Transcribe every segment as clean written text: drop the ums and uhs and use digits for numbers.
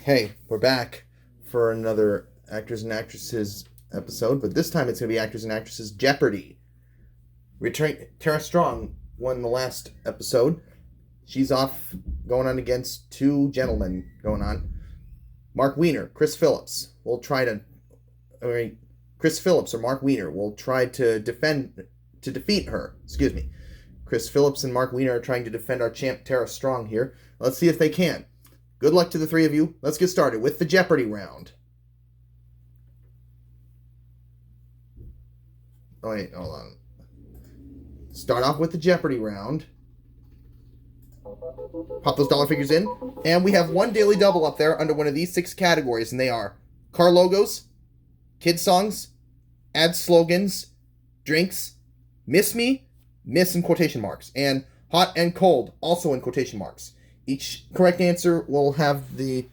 Hey, we're back for another Actors and Actresses episode, but this time it's going to be Actors and Actresses Jeopardy. Tara Strong won the last episode. She's off going on against two gentlemen going on. Marc Weiner, Chris Phillips. Chris Phillips or Marc Weiner will try to defeat her. Excuse me. Chris Phillips and Marc Weiner are trying to defend our champ Tara Strong here. Let's see if they can. Good luck to the three of you. Let's get started with the Jeopardy round. Oh, wait, hold on. Start off with the Jeopardy round. Pop those dollar figures in. And we have one daily double up there under one of these 6 categories, and they are car logos, kid songs, ad slogans, drinks, miss me, miss in quotation marks, and hot and cold, also in quotation marks. Each correct answer will have the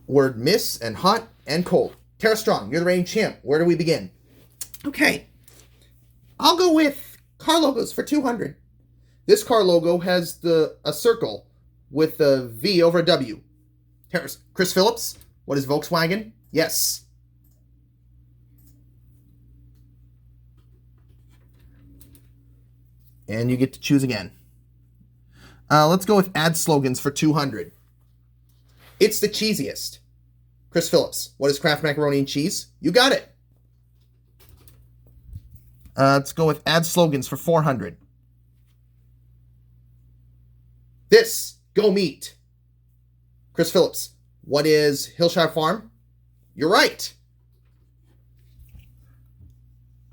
word miss and hot and cold. Tara Strong, you're the reigning champ. Where do we begin? Okay. I'll go with car logos for 200. This car logo has a circle with a V over a W. Chris Phillips, what is Volkswagen? Yes. And you get to choose again. Let's go with ad slogans for 200. It's the cheesiest. Chris Phillips, what is Kraft macaroni and cheese? You got it. Let's go with ad slogans for 400. This, go meat. Chris Phillips, what is Hillshire Farm? You're right.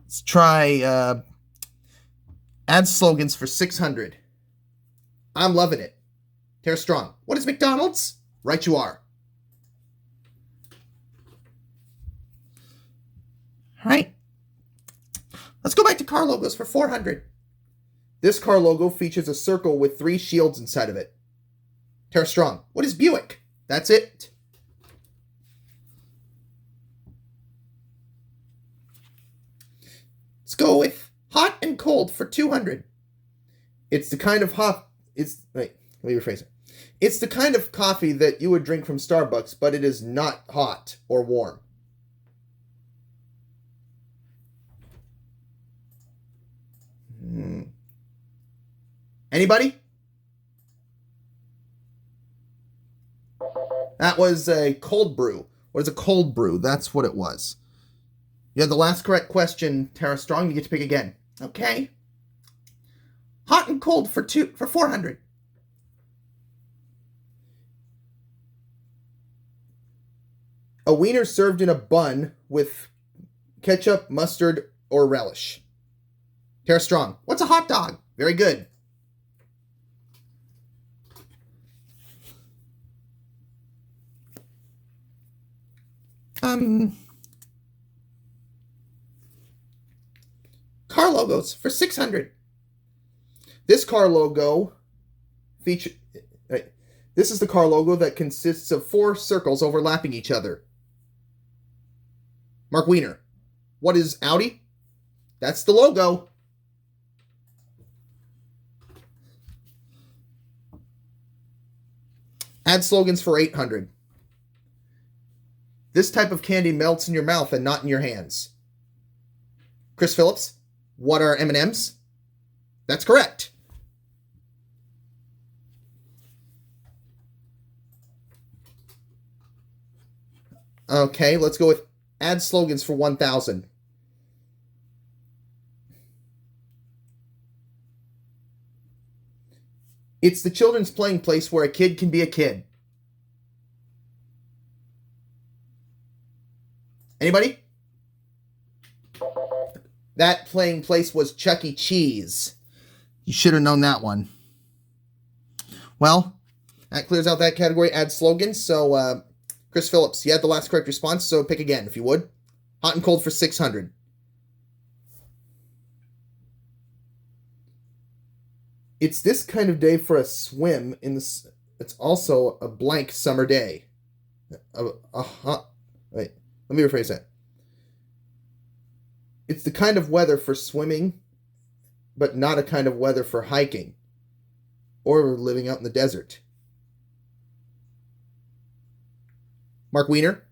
Let's try ad slogans for 600. I'm loving it. Tara Strong, what is McDonald's? Right you are. All right. Let's go back to car logos for 400. This car logo features a circle with 3 shields inside of it. Tara Strong, what is Buick? That's it. Let's go with hot and cold for 200. It's the kind of let me rephrase it. It's the kind of coffee that you would drink from Starbucks, but it is not hot or warm. Anybody? That was a cold brew. What is a cold brew? That's what it was. You had the last correct question, Tara Strong. You get to pick again. Okay. Hot and cold for 400. A wiener served in a bun with ketchup, mustard, or relish. Tara Strong, what's a hot dog? Very good. Car logos for 600. This car logo This is the car logo that consists of 4 circles overlapping each other. Marc Weiner, what is Audi? That's the logo. Ad slogans for 800. This type of candy melts in your mouth and not in your hands. Chris Phillips, what are M&Ms? That's correct. Okay, let's go with ad slogans for 1,000. It's the children's playing place where a kid can be a kid. Anybody? That playing place was Chuck E. Cheese. You should have known that one. Well, that clears out that category, ad slogans. So, Chris Phillips, you had the last correct response, so pick again, if you would. Hot and cold for 600. It's this kind of day for a swim in this. It's also a blank summer day. Wait, let me rephrase that. It's the kind of weather for swimming, but not a kind of weather for hiking or living out in the desert. Marc Weiner,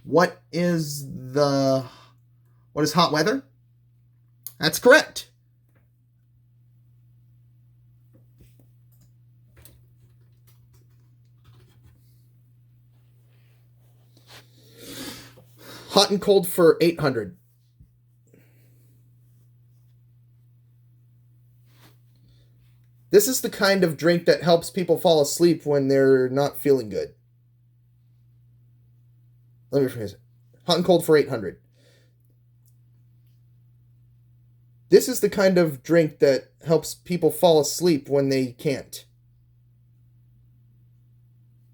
what is hot weather? That's correct. Hot and cold for 800. This is the kind of drink that helps people fall asleep when they're not feeling good. Let me rephrase it. Hot and cold for 800. This is the kind of drink that helps people fall asleep when they can't.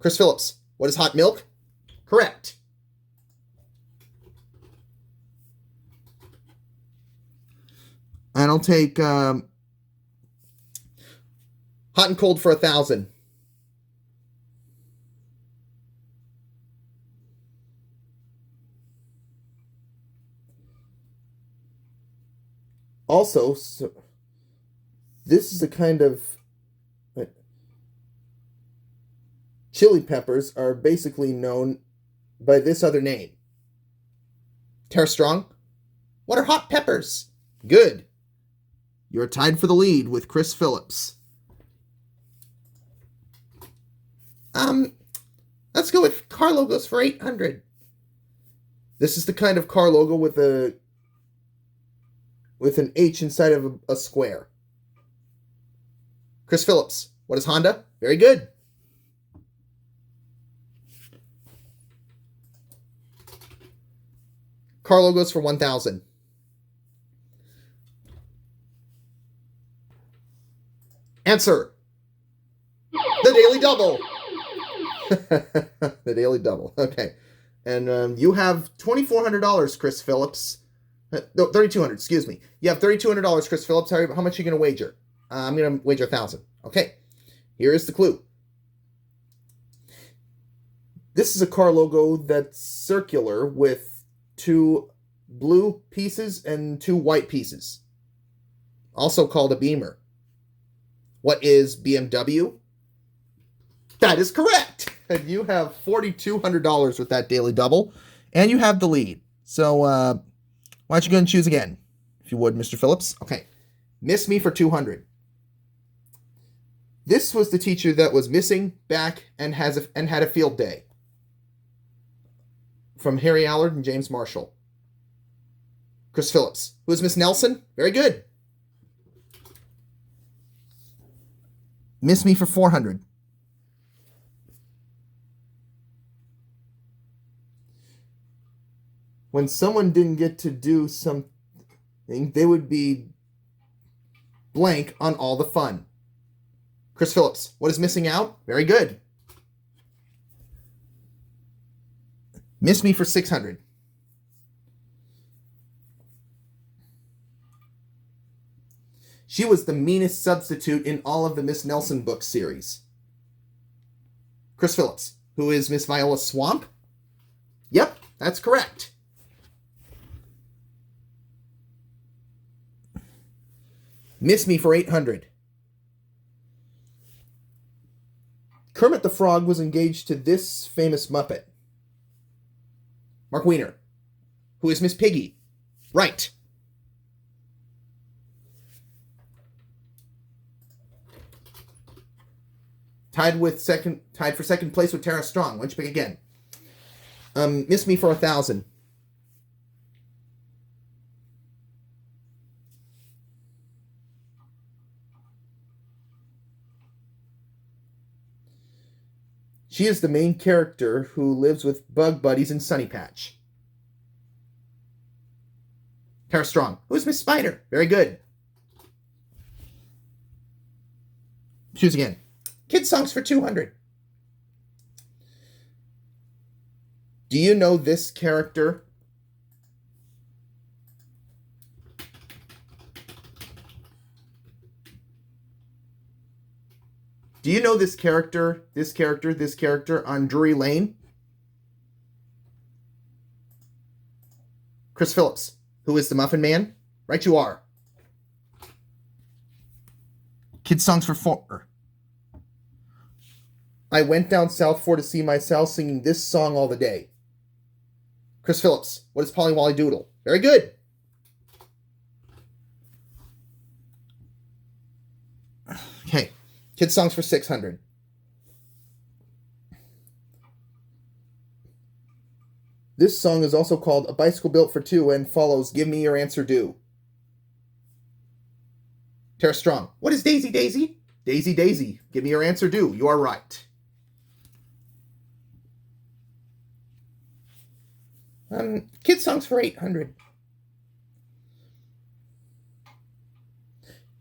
Chris Phillips, what is hot milk? Correct. And I'll take hot and cold for 1,000. Also, this is the kind of chili peppers are basically known by this other name. Tara Strong, what are hot peppers? Good. You're tied for the lead with Chris Phillips. Let's go with car logos for 800. This is the kind of car logo with an H inside of a square. Chris Phillips, what is Honda? Very good. Car logos for 1,000. Answer. The Daily Double. The Daily Double. Okay. And you have $2,400, Chris Phillips. No, $3,200, excuse me. You have $3,200, Chris Phillips. How much are you going to wager? I'm going to wager 1,000. Okay. Here is the clue. This is a car logo that's circular with 2 blue pieces and 2 white pieces. Also called a Beamer. What is BMW? That is correct. And you have $4,200 with that Daily Double. And you have the lead. So, why don't you go and choose again? If you would, Mr. Phillips. Okay. Miss Me for 200. This was the teacher that was missing, back, and had a field day. From Harry Allard and James Marshall. Chris Phillips. Who is Miss Nelson? Very good. Miss Me for 400. When someone didn't get to do something, they would be blank on all the fun. Chris Phillips. What is missing out? Very good. Miss Me for 600. She was the meanest substitute in all of the Miss Nelson book series. Chris Phillips. Who is Miss Viola Swamp? Yep, that's correct. Miss Me for 800. Kermit the Frog was engaged to this famous Muppet. Marc Weiner. Who is Miss Piggy? Right. Tied for second place with Tara Strong. Why don't you pick again? Miss Me for 1,000. She is the main character who lives with bug buddies in Sunny Patch. Tara Strong. Who's Miss Spider? Very good. Choose again. Kids songs for 200. Do you know this character? Do you know this character on Drury Lane? Chris Phillips. Who is the Muffin Man? Right you are. Kids songs for 4. I went down South 4 to see my Sal singing this song all the day. Chris Phillips, what is Polly Wolly Doodle? Very good. Okay, kids songs for 600. This song is also called A Bicycle Built for Two and follows Give Me Your Answer Do. Tara Strong, What is Daisy Daisy? Daisy Daisy, give me your answer do. You are right. Kids songs for 800.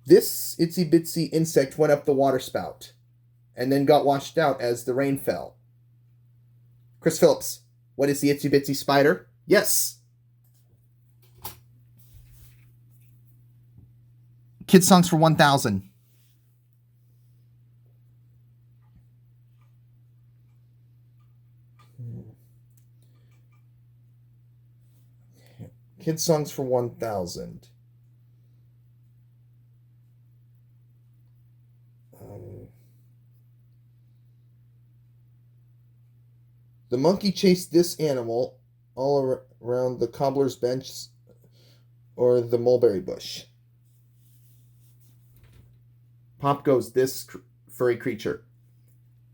This itsy bitsy insect went up the water spout and then got washed out as the rain fell. Chris Phillips, what is the itsy bitsy spider? Yes. Kids songs for 1,000. Kids songs for 1,000. The monkey chased this animal all around the cobbler's bench or the mulberry bush. Pop goes this furry creature.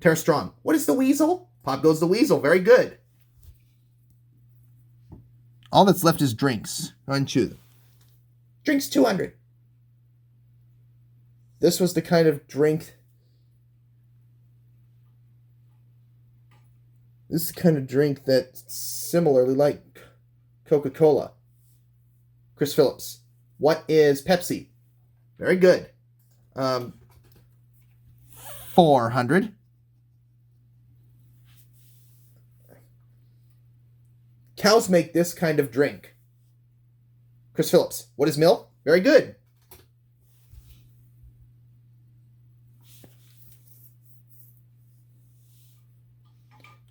Tara Strong, What is the weasel? Pop goes the weasel. Very good. All that's left is drinks. Go ahead and chew them. Drinks 200. This was the kind of drink. This is the kind of drink that similarly like Coca-Cola. Chris Phillips, what is Pepsi? Very good. 400. Cows make this kind of drink. Chris Phillips, what is milk? Very good.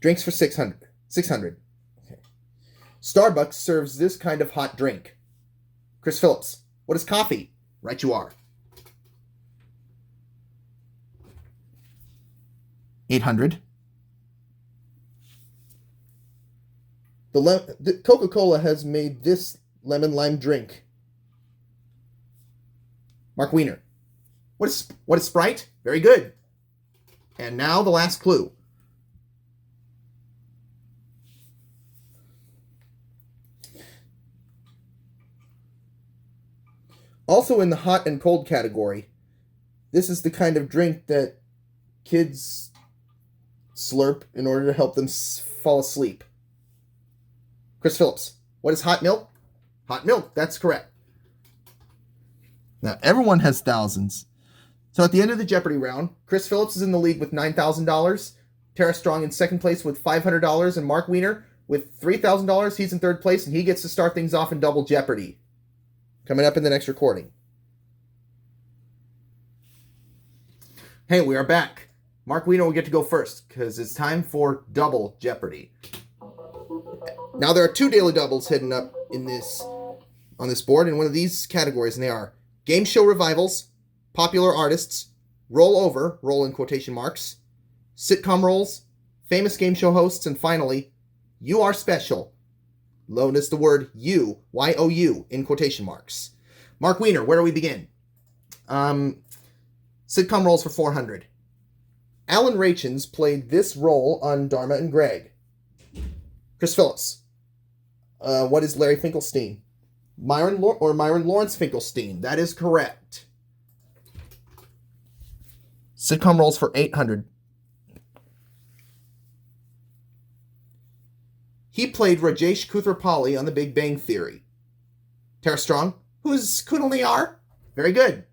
Drinks for 600. 600. Okay. Starbucks serves this kind of hot drink. Chris Phillips, what is coffee? Right you are. 800. The Coca-Cola has made this lemon lime drink. Marc Weiner. What is Sprite? Very good. And now the last clue. Also in the hot and cold category, this is the kind of drink that kids slurp in order to help them fall asleep. Chris Phillips, what is hot milk? Hot milk, that's correct. Now, everyone has thousands. So at the end of the Jeopardy round, Chris Phillips is in the lead with $9,000, Tara Strong in second place with $500, and Marc Weiner with $3,000. He's in third place, and he gets to start things off in Double Jeopardy. Coming up in the next recording. Hey, we are back. Marc Weiner will get to go first, because it's time for Double Jeopardy. Now there are two daily doubles hidden up on this board in one of these categories, and they are game show revivals, popular artists, roll over, roll in quotation marks, sitcom roles, famous game show hosts, and finally, you are special. Notice the word you, Y-O-U, in quotation marks. Marc Weiner, where do we begin? Sitcom roles for 400. Alan Rachins played this role on Dharma and Greg. Chris Phillips, what is Larry Finkelstein? Myron Lawrence Finkelstein. That is correct. Sitcom roles for 800. He played Rajesh Kutherpally on The Big Bang Theory. Tara Strong, Who is Kunal Nayar? very good.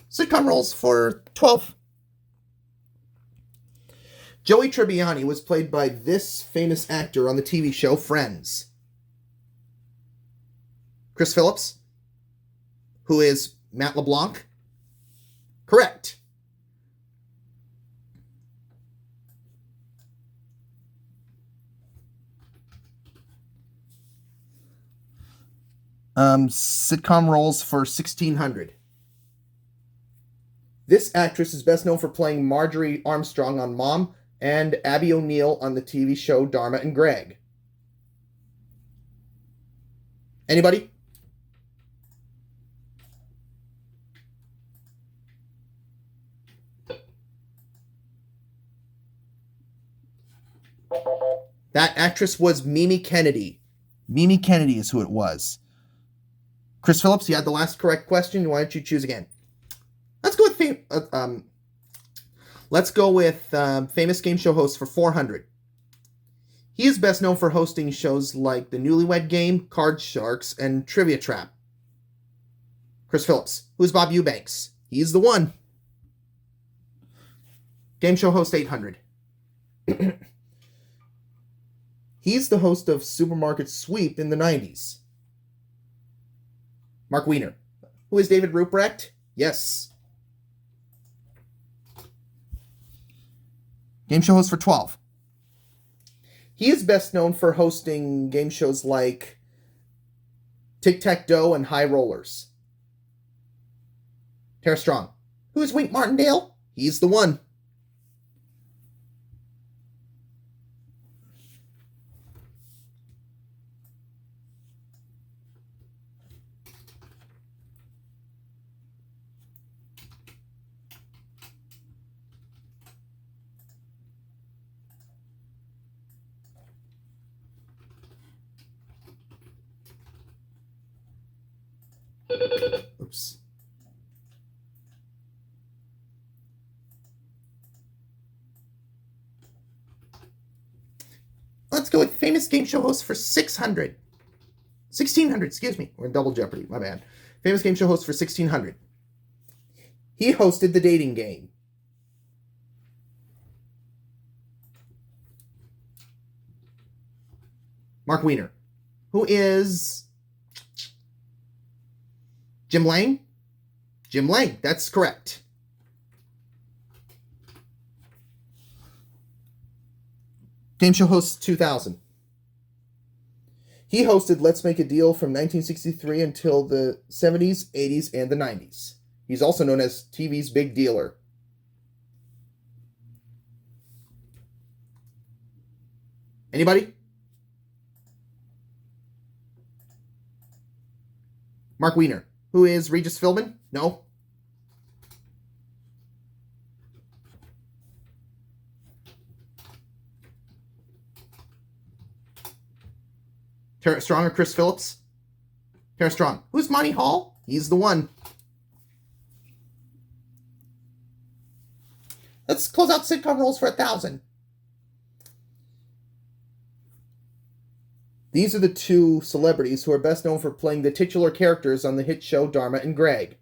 Sitcom roles for 12. Joey Tribbiani was played by this famous actor on the TV show Friends. Chris Phillips, who is Matt LeBlanc. Correct. Sitcom roles for 1,600. This actress is best known for playing Marjorie Armstrong on Mom and Abby O'Neill on the TV show Dharma and Greg. Anybody? That actress was Mimi Kennedy. Mimi Kennedy is who it was. Chris Phillips, you had the last correct question. Why don't you choose again? Let's go with famous game show host for 400. He is best known for hosting shows like The Newlywed Game, Card Sharks, and Trivia Trap. Chris Phillips. Who's Bob Eubanks? He's the one. Game show host 800. He's the host of Supermarket Sweep in the 90s. Marc Weiner. Who is David Ruprecht? Yes. Game show host for 12. He is best known for hosting game shows like Tic-Tac-Doe and High Rollers. Tara Strong. Who is Wink Martindale? He's the one. Oops. Let's go with famous game show host for 600. 1600, excuse me. We're in double Jeopardy, my bad. Famous game show host for 1600. He hosted The Dating Game. Marc Weiner. Who is Jim Lang? Jim Lang, that's correct. Game show host 2000. He hosted Let's Make a Deal from 1963 until the 70s, 80s, and the 90s. He's also known as TV's Big Dealer. Anybody? Marc Weiner. Who is Regis Philbin? No. Tara Strong or Chris Phillips? Tara Strong. Who's Monty Hall? He's the one. Let's close out sitcom roles for 1,000. These are the two celebrities who are best known for playing the titular characters on the hit show Dharma and Greg.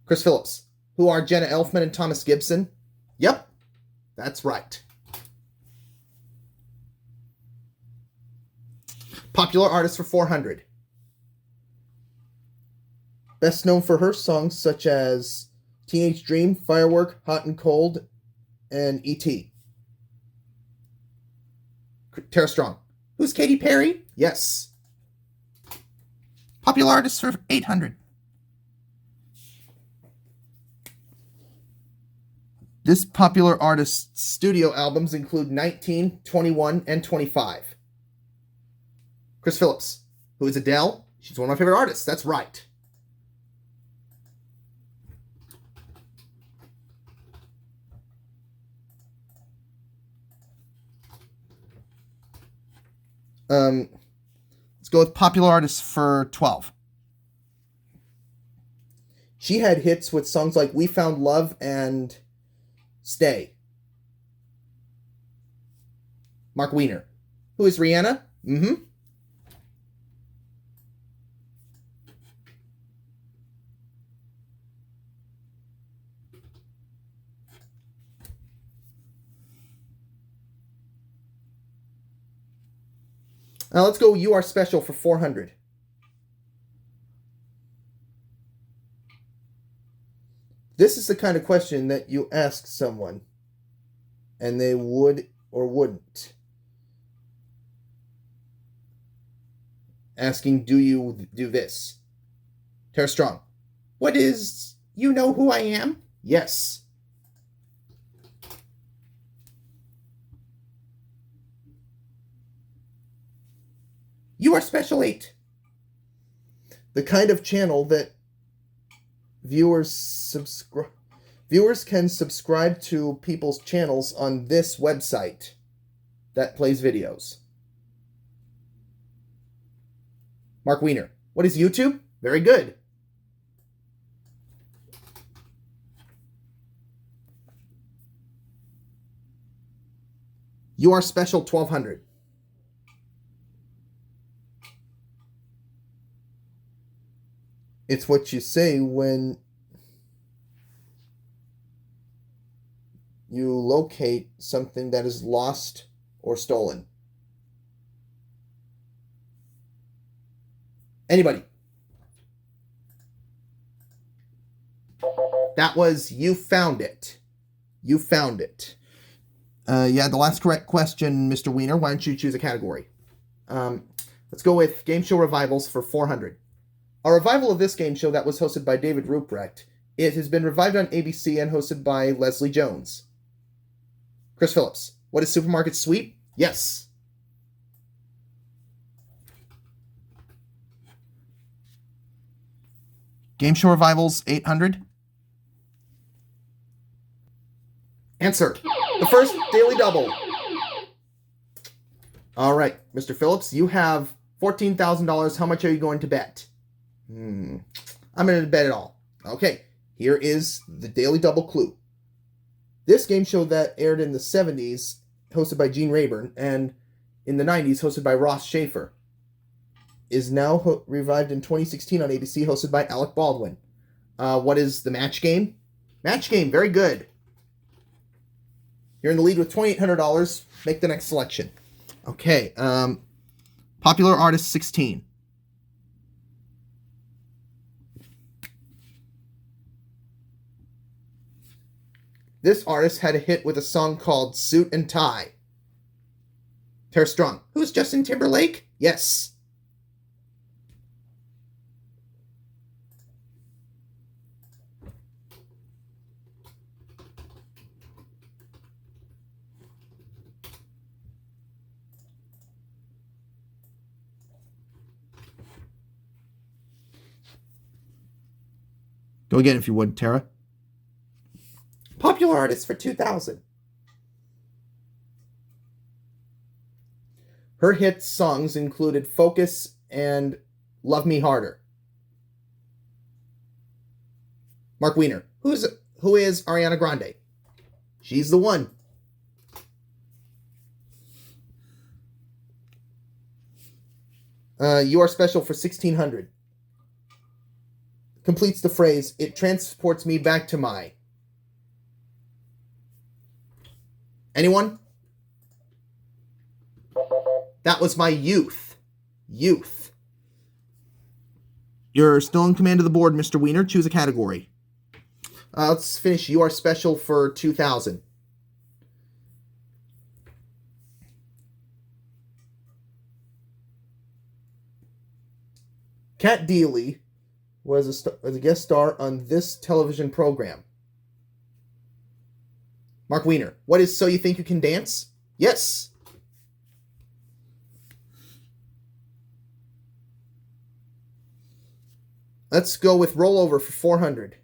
Chris Phillips. Who are Jenna Elfman and Thomas Gibson? Yep, that's right. Popular artist for 400. Best known for her songs such as Teenage Dream, Firework, Hot and Cold, and E.T. Tara Strong. Who's Katy Perry? Yes. Popular artist for 800. This popular artist's studio albums include 19, 21, and 25. Chris Phillips. Who is Adele? She's one of my favorite artists. That's right. Let's go with popular artists for 12. She had hits with songs like We Found Love and Stay. Marc Weiner. Who is Rihanna? Mm-hmm. Now let's go You Are Special for 400. This is the kind of question that you ask someone and they would or wouldn't. Asking, do you do this? Tara Strong. What is You Know Who I Am? Yes. You are special 8. The kind of channel that viewers can subscribe to people's channels on this website that plays videos. Marc Weiner. What is YouTube? Very good. You are special 1200. It's what you say when you locate something that is lost or stolen. Anybody? That was you found it. You found it. Yeah, the last correct question, Mr. Weiner. Why don't you choose a category? Let's go with game show revivals for 400. A revival of this game show that was hosted by David Ruprecht. It has been revived on ABC and hosted by Leslie Jones. Chris Phillips. What is Supermarket Sweep? Yes. Game show revivals 800. Answer. The first daily double. All right, Mr. Phillips, you have $14,000. How much are you going to bet? I'm going to bet it all. Okay, here is the daily double clue. This game show that aired in the 70s, hosted by Gene Rayburn, and in the 90s, hosted by Ross Schaefer, is now revived in 2016 on ABC, hosted by Alec Baldwin. What is the match game? Match game, very good. You're in the lead with $2,800. Make the next selection. Okay, popular artist 16. This artist had a hit with a song called Suit and Tie. Tara Strong. Who's Justin Timberlake? Yes. Go again if you would, Tara. Popular artist for 2000. Her hit songs included Focus and Love Me Harder. Marc Weiner. Who is Ariana Grande? She's the one. You are special for 1600. Completes the phrase, it transports me back to my. Anyone? That was my youth. Youth. You're still in command of the board, Mr. Weiner. Choose a category. Let's finish. You are special for 2000. Kat Deely was a guest star on this television program. Marc Weiner. What is So You Think You Can Dance? Yes. Let's go with Rollover for 400.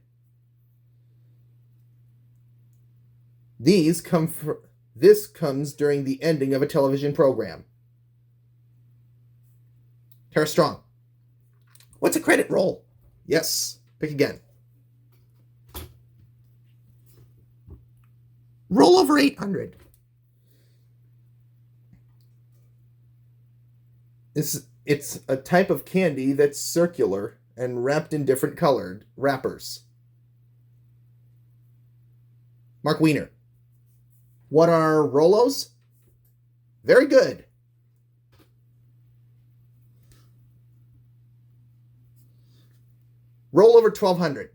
This comes during the ending of a television program. Tara Strong. What's a credit roll? Yes. Pick again. Roll over 800. It's a type of candy that's circular and wrapped in different colored wrappers. Marc Weiner. What are Rolos? Very good. Roll over 1200.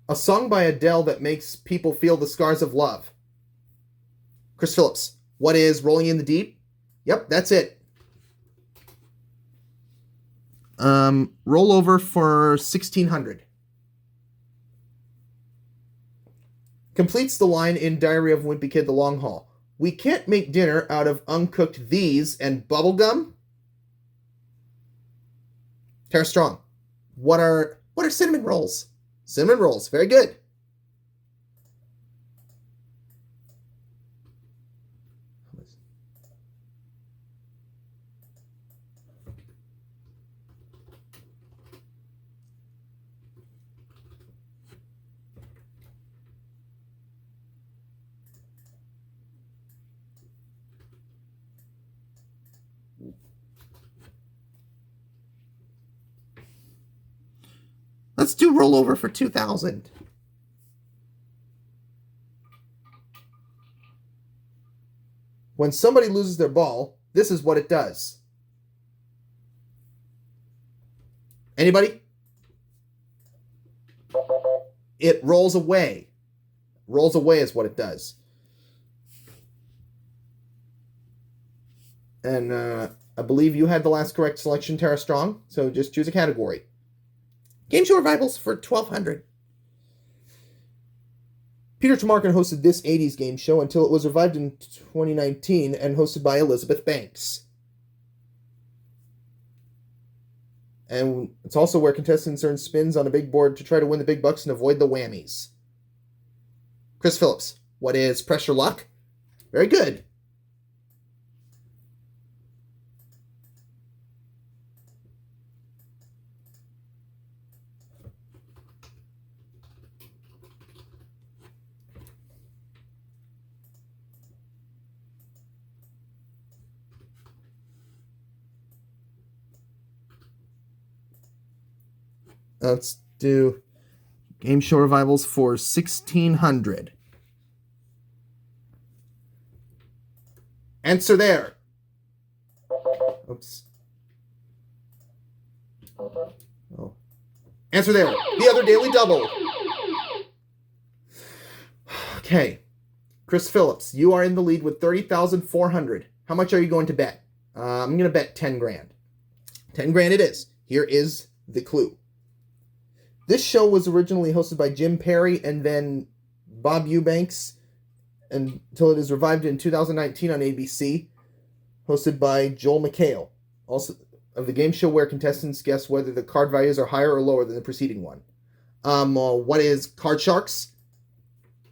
A song by Adele that makes people feel the scars of love. Chris Phillips. What is Rolling in the Deep? Yep, that's it. Roll over for 1600. Completes the line in Diary of a Wimpy Kid, The Long Haul. We can't make dinner out of uncooked these and bubblegum. Tara Strong. What are cinnamon rolls? Cinnamon rolls. Very good. Let's do rollover for 2,000. When somebody loses their ball, this is what it does. Anybody? It rolls away. Rolls away is what it does. And I believe you had the last correct selection, Tara Strong. So just choose a category. Game show revivals for 1,200. Peter Tomarkin hosted this 80s game show until it was revived in 2019 and hosted by Elizabeth Banks. And it's also where contestants earn spins on a big board to try to win the big bucks and avoid the whammies. Chris Phillips, what is Pressure Luck? Very good. Let's do game show revivals for 1,600. Answer there. Oops. Oh. Answer there. The other daily double. Okay. Chris Phillips, you are in the lead with 30,400. How much are you going to bet? I'm going to bet 10 grand. 10 grand it is. Here is the clue. This show was originally hosted by Jim Perry and then Bob Eubanks until it is revived in 2019 on ABC, hosted by Joel McHale. Also, of the game show where contestants guess whether the card values are higher or lower than the preceding one. What is Card Sharks?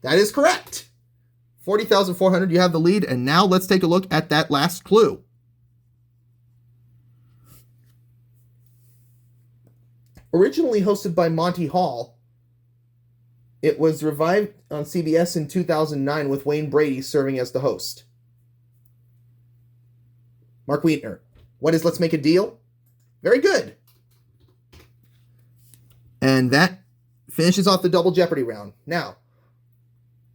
That is correct. 40,400, you have the lead, and now let's take a look at that last clue. Originally hosted by Monty Hall, it was revived on CBS in 2009 with Wayne Brady serving as the host. Marc Weiner, what is Let's Make a Deal? Very good. And that finishes off the double Jeopardy round. Now,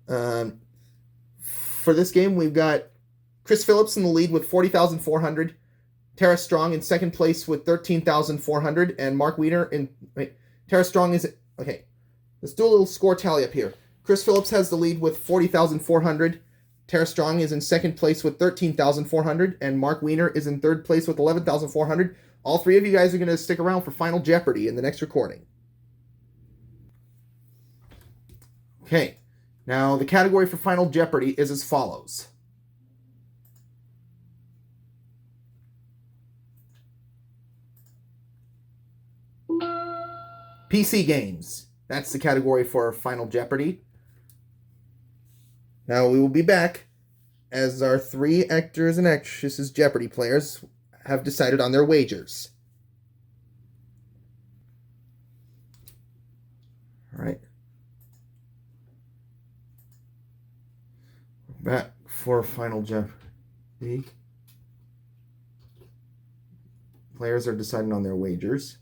for this game, we've got Chris Phillips in the lead with 40,400. Tara Strong in second place with 13,400, and Marc Weiner in... Wait, Tara Strong is... Okay, let's do a little score tally up here. Chris Phillips has the lead with 40,400. Tara Strong is in second place with 13,400, and Marc Weiner is in third place with 11,400. All three of you guys are going to stick around for Final Jeopardy in the next recording. Okay, now the category for Final Jeopardy is as follows. PC games. That's the category for Final Jeopardy. Now we will be back as our three actors and actresses Jeopardy players have decided on their wagers. All right. Back for Final Jeopardy. Players are deciding on their wagers.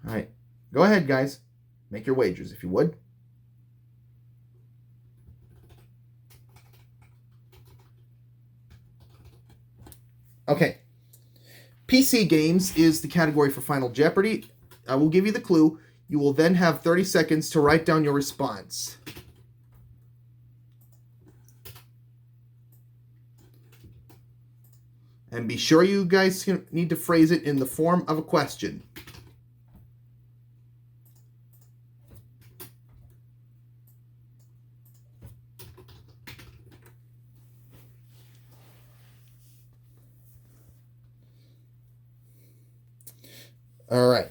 All right, go ahead, guys. Make your wagers, if you would. Okay. PC games is the category for Final Jeopardy. I will give you the clue. You will then have 30 seconds to write down your response. And be sure you guys need to phrase it in the form of a question. All right.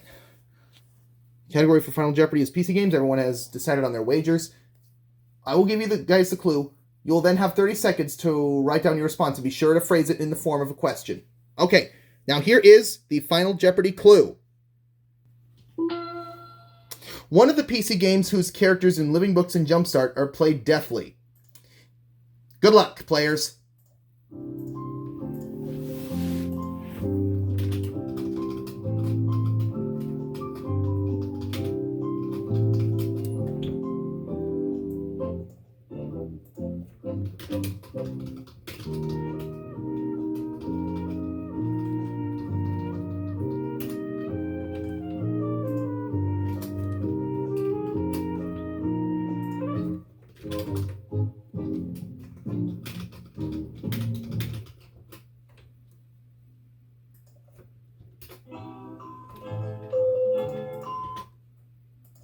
Category for Final Jeopardy is PC games. Everyone has decided on their wagers. I will give you guys the clue. You'll then have 30 seconds to write down your response and be sure to phrase it in the form of a question. Okay, now here is the Final Jeopardy clue. One of the PC games whose characters in Living Books and Jumpstart are played deafly. Good luck, players.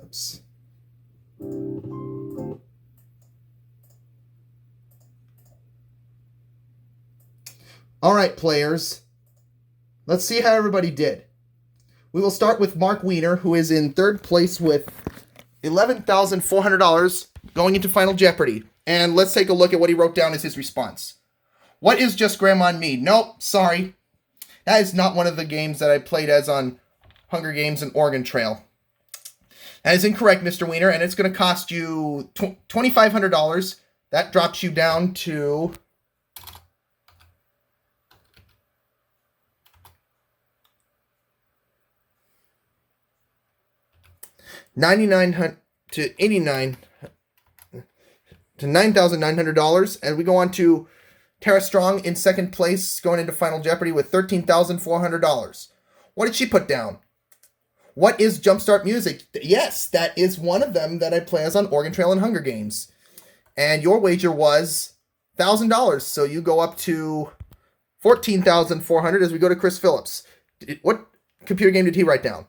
Oops. All right, players. Let's see how everybody did. We will start with Marc Weiner, who is in third place with $11,400 going into Final Jeopardy. And let's take a look at what he wrote down as his response. What is Just Grandma and Me? Nope, sorry. That is not one of the games that I played as on Hunger Games and Oregon Trail. That is incorrect, Mr. Weiner, and it's going to cost you $2,500. That drops you down to $9,900, and we go on to Tara Strong in second place, going into Final Jeopardy with $13,400. What did she put down? What is Jumpstart Music? Yes, that is one of them that I play as on Oregon Trail and Hunger Games. And your wager was $1,000, so you go up to $14,400 as we go to Chris Phillips. What computer game did he write down?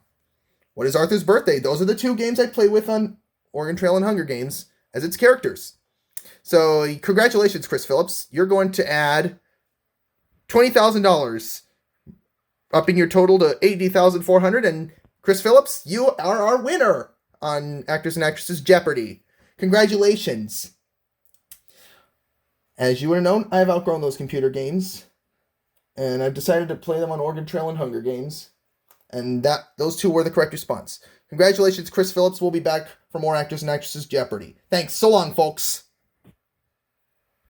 What is Arthur's Birthday? Those are the two games I play with on Oregon Trail and Hunger Games as its characters. So congratulations, Chris Phillips. You're going to add $20,000, upping your total to $80,400. And Chris Phillips, you are our winner on Actors and Actresses Jeopardy. Congratulations. As you would have known, I have outgrown those computer games, and I've decided to play them on Oregon Trail and Hunger Games. And those two were the correct response. Congratulations, Chris Phillips. We'll be back for more Actors and Actresses Jeopardy. Thanks. So long, folks.